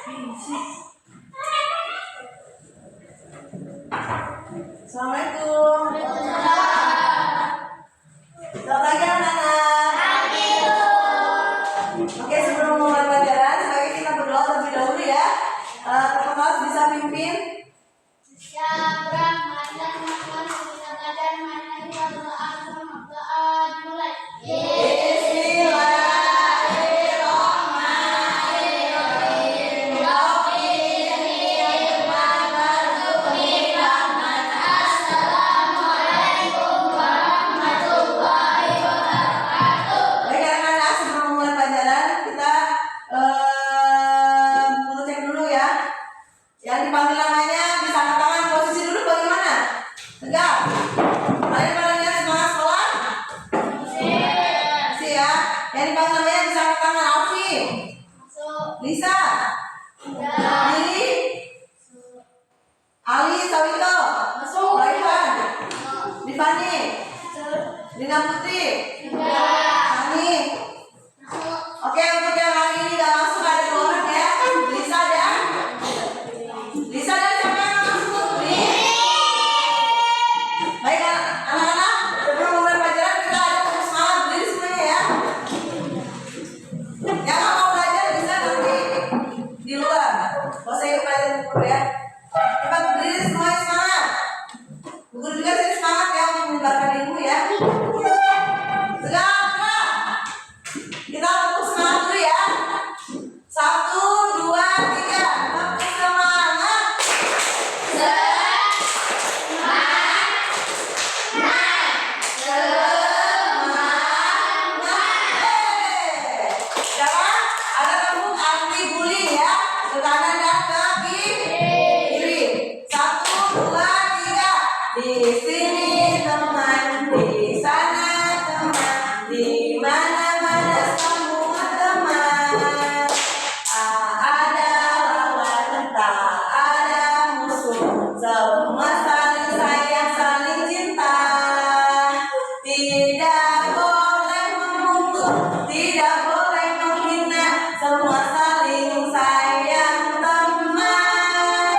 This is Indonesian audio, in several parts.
Assalamualaikum. Selamat pagi anak-anak. Oke, sebelum mulai pelajaran, sebaiknya kita berdoa terlebih dahulu ya. Teman-teman bisa pimpin. Lisa, Ali, Sawito, Raihan, Divani, Dina Putri, Ani. Oke, untuk yang hari ini gak masuk ada 2 orang ya. Lisa dan siapa yang masuk? Baik anak-anak, sebelum mulai pelajaran kita ada semangat berdiri semuanya ya. Yang gak mau belajar bisa nanti di luar. Gak usah ikut pelajaran dulu ya. Cepat berdiri semuanya, semangat. Guru juga sini semangat ya untuk menyebarkan ilmu ya. Segala kita tepuk semangat dulu ya. 1, 2, 3. Tepuk semangat. Sekarang ada tepuk anti bullying ya. Ke kanan dan ke kiri. 1, 2, 3. Di sini teman, di sana teman, di mana-mana semua teman. Ada lawan, tak ada musuh, semua saling sayang, saling cinta. Tidak boleh memukul, tidak boleh menghina, semua saling sayang teman.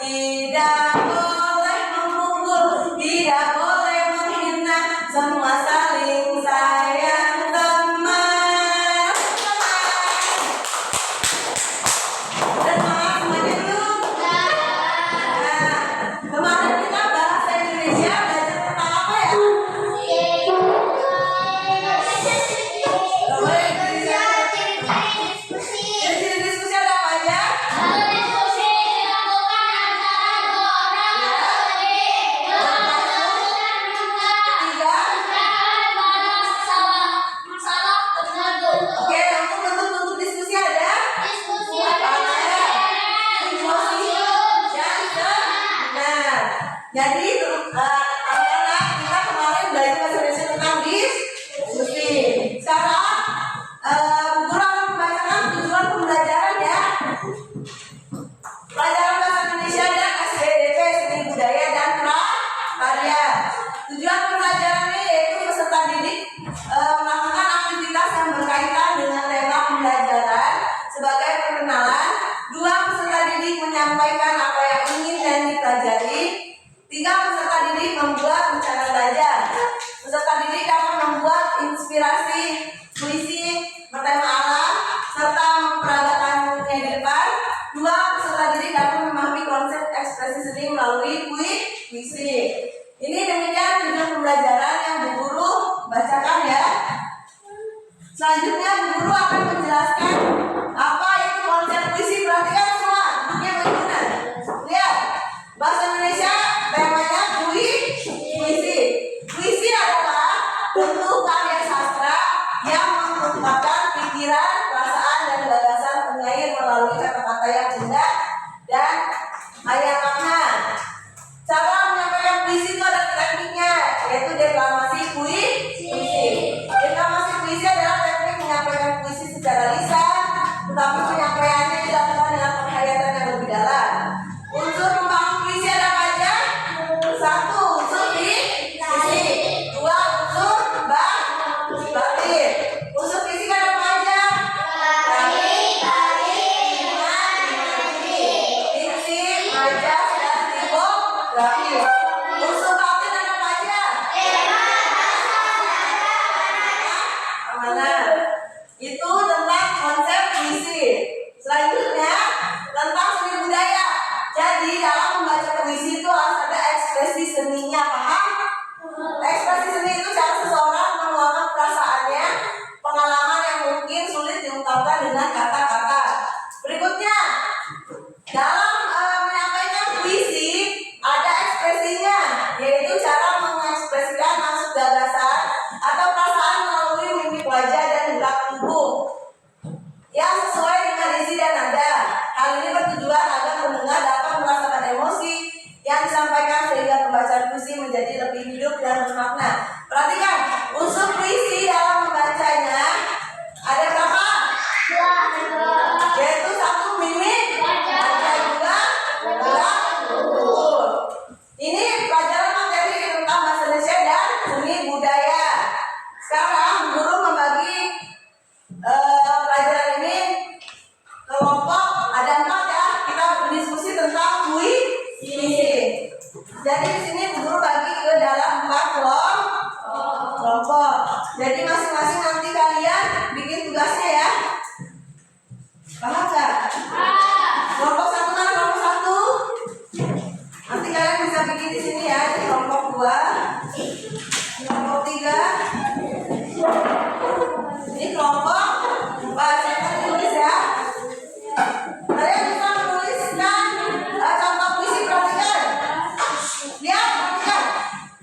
Tidak boleh memukul, tidak boleh menghina, semua saling sayang teman. Dan semangat semuanya dulu. Nah, kemarin kita bahasa Indonesia belajar tentang apa ya? Ciri-ciri diskusi ada apa aja? Ketiga. Oke, untuk bentuk-bentuk diskusi ada? Nah, jadi anak-anak kita kemarin belajar bahasa Indonesia tentang diskusi. Sekarang guru akan membacakan tujuan pembelajaran ya. Pelajaran bahasa Indonesia dan SBDP Seni Budaya dan Prakarya. Tujuan pembelajarannya yaitu peserta didik melakukan aktivitas yang berkaitan dengan tema pembelajaran sebagai perkenalan. 2. Peserta didik menyampaikan apa yang ingin dan dipelajari. 3. Peserta didik membuat rencana belajar. Peserta didik dapat membuat inspirasi puisi bertema alam serta memperagakannya di depan. 2. Peserta didik dapat memahami konsep ekspresi seni melalui puisi. Ini demikian tujuan pembelajaran yang Bu Guru bacakan ya. Selanjutnya Bu Guru akan menjelaskan apa itu konsep puisi. Perhatikan semua, duduknya bagaimana? Lihat, bahasa Indonesia temanya puisi. Puisi adalah bentuk karya sastra yang mengungkapkan pikiran, perasaan, dan gagasan penyair melalui kata-kata yang indah dan kaya makna. Cara menyampaikan puisi itu ada tekniknya, yaitu deklamasi puisi. Deklamasi puisi adalah teknik menyampaikan puisi secara lisan, tetapi penyampaiannya dilakukan dengan penghayatan yang lebih dalam. Unsur pembangun puisi ada apa aja? 1. Unsur puisi. 2. Unsur batin. Unsur fisik ada apa aja? Tari, kelompok ada 4 ya. Kita berdiskusi tentang puisi. Jadi di sini guru bagi ke dalam 4 kelompok. Jadi masing-masing nanti kalian bikin tugasnya ya. Paham nggak? Kelompok 1 kan kelompok 1. Nanti kalian bisa bikin di sini ya. Di kelompok 2, kelompok 3. Ini kelompok 4. Saya tulis ya. Kalian bisa menuliskan contoh puisi, perhatikan. Lihat, perhatikan.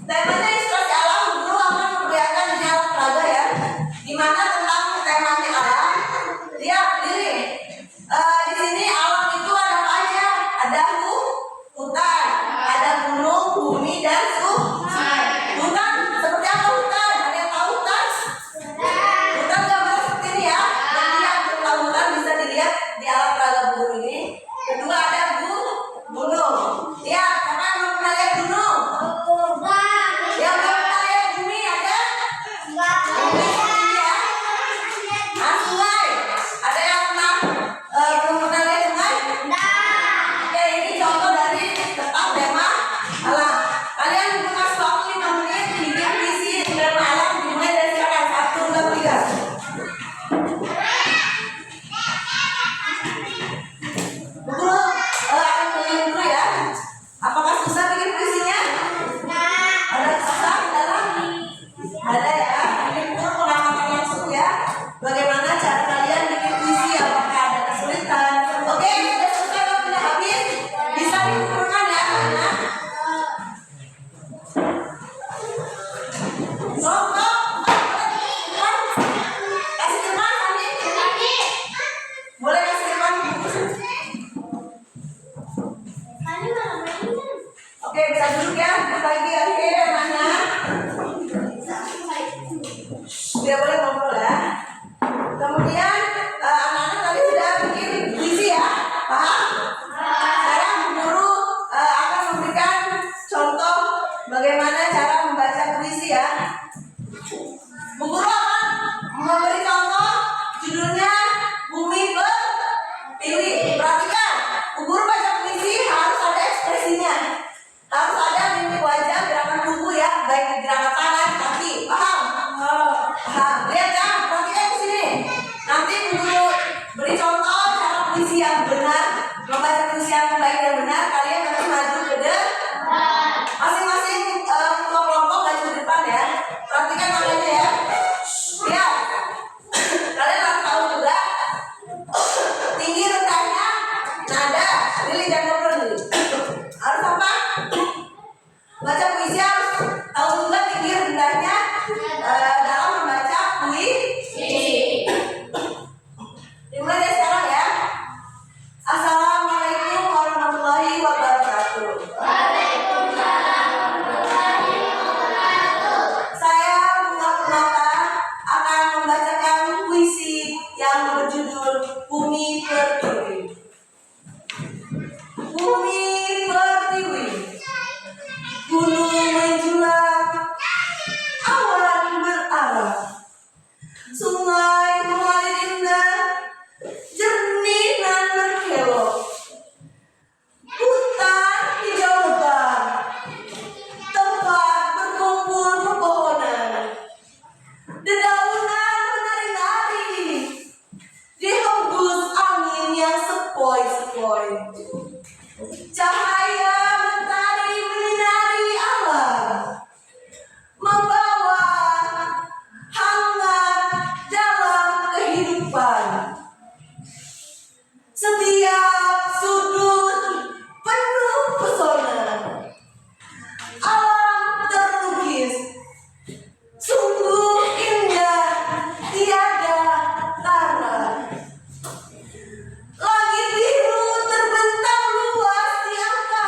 Temanya inspirasi alam. Guru akan memperlihatkan di alat peraga ya. Dimana tentang temanya alam. Lihat diri. Di sini alam itu ada apa aja? Ada hutan, ada gunung, bumi, dan sungai. Hutan seperti apa hutan? Ada yang tahu hutan? Hutan gambar seperti ini ya. Dan lihat tentang hutan bisa dilihat di alat peraga guru ini. Kedua ada gunung. Lihat, siapa yang belum pernah lihat gunung? Yang belum pernah lihat bumi ada? Bumi seperti ini ya. Nah, sungai. Ada yang belum pernah lihat sungai? Oke, ini contoh dari tentang tema alam. Kalian buka waktu 5 menit bikin puisi tema alam. Dimulai dari silakan 1, 2, 3. Guru akan keliling dulu ya. Apakah susah bikin puisinya? Ada susah di dalam? Ada ya. Ini guru pengamatan langsung ya. Bagaimana cara kalian bikin puisi? Apakah ada kesulitan? Oke, sudah selesai waktunya habis. Bisa dikumpulkan ya anak-anak. Kelompok 4. Kasih teman kami. Boleh kasih teman. Oke, bisa duduk ya. Lagi oke anak-anak. Tidak boleh ngobrol ya. Kemudian anak-anak tadi sudah bikin puisi ya. Paham? Sekarang guru akan memberikan contoh bagaimana cara membaca puisi ya. Bu Guru akan memberi contoh, judulnya Bumi Pertiwi. Perhatikan, Bu Guru baca puisi harus ada ekspresinya, harus ada mimik wajah, gerakan tubuh ya, baik gerakan tangan, kaki. Paham? Paham. Lihat ya, perhatikan di sini. Nanti Bu Guru beri contoh cara puisi yang benar, membaca puisi yang baik dan benar. Kalian nanti maju ke depan. Masing-masing kelompok maju ke depan ya. Perhatikan namanya ya. Lihat. Kalian harus tahu juga tinggi rendahnya nada. Lili dan ngobrol dulu. Harus apa? Baca puisi harus tahu juga tinggi rendahnya dalam membaca puisi. Dimulai dari sekarang ya. Assalamualaikum warahmatullahi wabarakatuh. Saya Bunga Purnata akan membacakan puisi yang berjudul Bumi Pertiwi. Bumi Pertiwi, gunung menjulang, awan berarah, sungai mengalir indah, jernih dan berkelok, hutan hijau lebat, tempat berkumpul pepohonan, dedaunan menari-nari, dihembus angin yang sepoi-sepoi, cahaya mentari menyinari alam, membawa hangat dalam kehidupan. Setiap sudut penuh pesona, alam terlukis, sungguh indah, tiada tara. Langit biru terbentang luas di angkasa.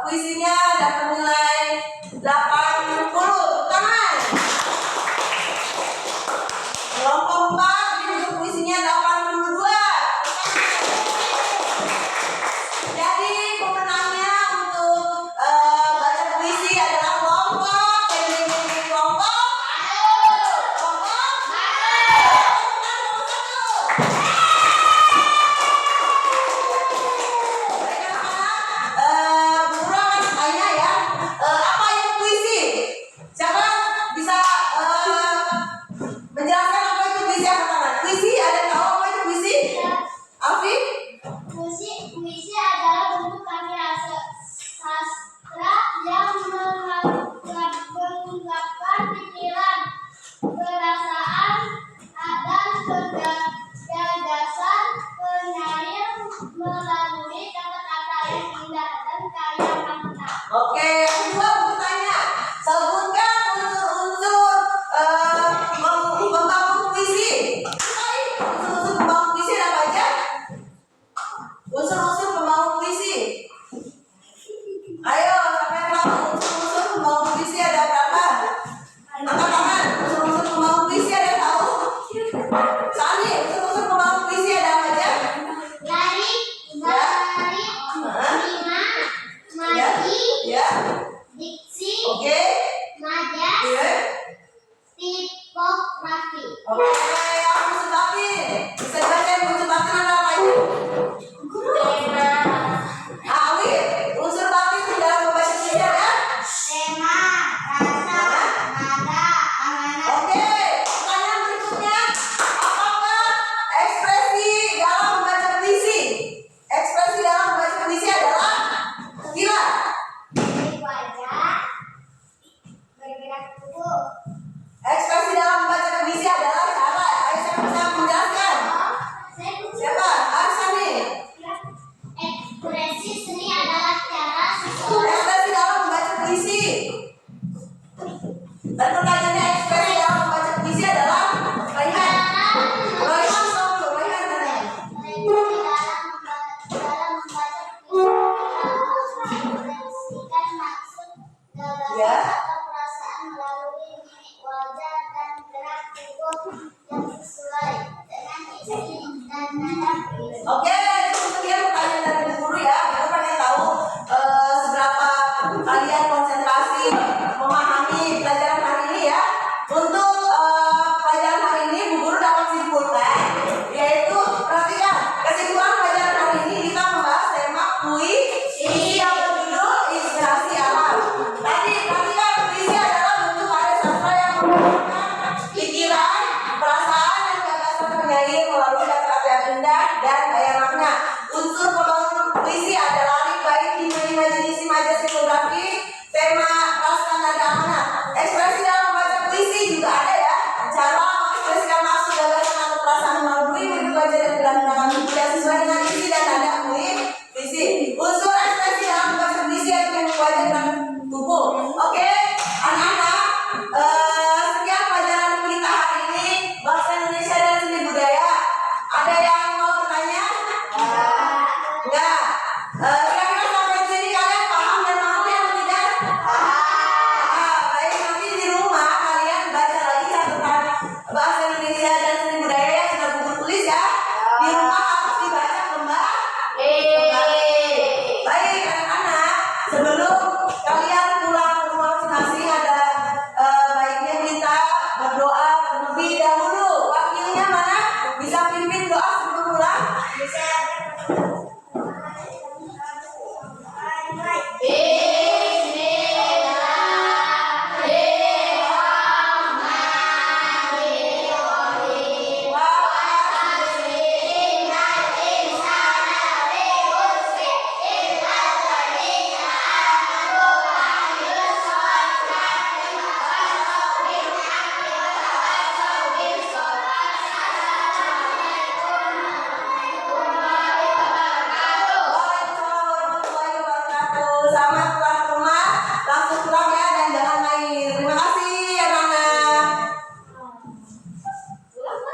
Puisinya dapat nilai 80. Tangan. Kelompok 4 ini untuk puisinya 82. Jadi pemenangnya untuk baca puisi adalah kelompok kelompok. Apa itu puisi? Siapa bisa menjelaskan apa itu puisi? Angkat tangan. Puisi, ada yang tahu apa itu puisi? Alfi? Puisi adalah bentuk karya sastra yang mengungkapkan pikiran, perasaan, dan gagasan penyair melalui kata-kata yang indah dan kaya makna. Oke, yang kedua aku tanya, sebutkan unsur-unsur pembangun puisi. Unsur-unsur pembangun puisi apa aja? Unsur-unsur pembangun puisi. Ayo, siapa yang tahu unsur-unsur pembangun puisi ada berapa? Angkat tangan. Unsur-unsur pembangun puisi ada yang tahu? Sani, unsur-unsur pembangun puisi ada apa aja? Lari, rima, mati, Ya, diksi, oke. majas, Ya. tipografi. Oke, yang unsur batin. Bisa dibacain unsur batin ada apa aja? Awi, unsur batin di dalam membaca puisi ada? Tema, rasa, nada, amanat. Oke, pertanyaan berikutnya, apakah ekspresi dalam membaca puisi? Ekspresi dalam membaca puisi adalah gila. Wajah, bergerak tubuh. Ekspresi dalam membaca puisi adalah cara. Ayo siapa bisa menjelaskan? Siapa? Arsani. Ekspresi seni adalah cara seseorang Ekspresi dalam membaca puisi. Dan pertanyaannya ekspresi dalam membaca puisi adalah Raihan. Raihan tahu dulu, Raihan mana? dalam membaca puisi mengekspresikan maksud, Ya. gagasan atau perasaan melalui mimik wajah dan gerak tubuh yang sesuai dengan isi dan nada puisi. Oke, itu sekian pertanyaan dari Bu Guru ya. Kita pengen tahu seberapa kalian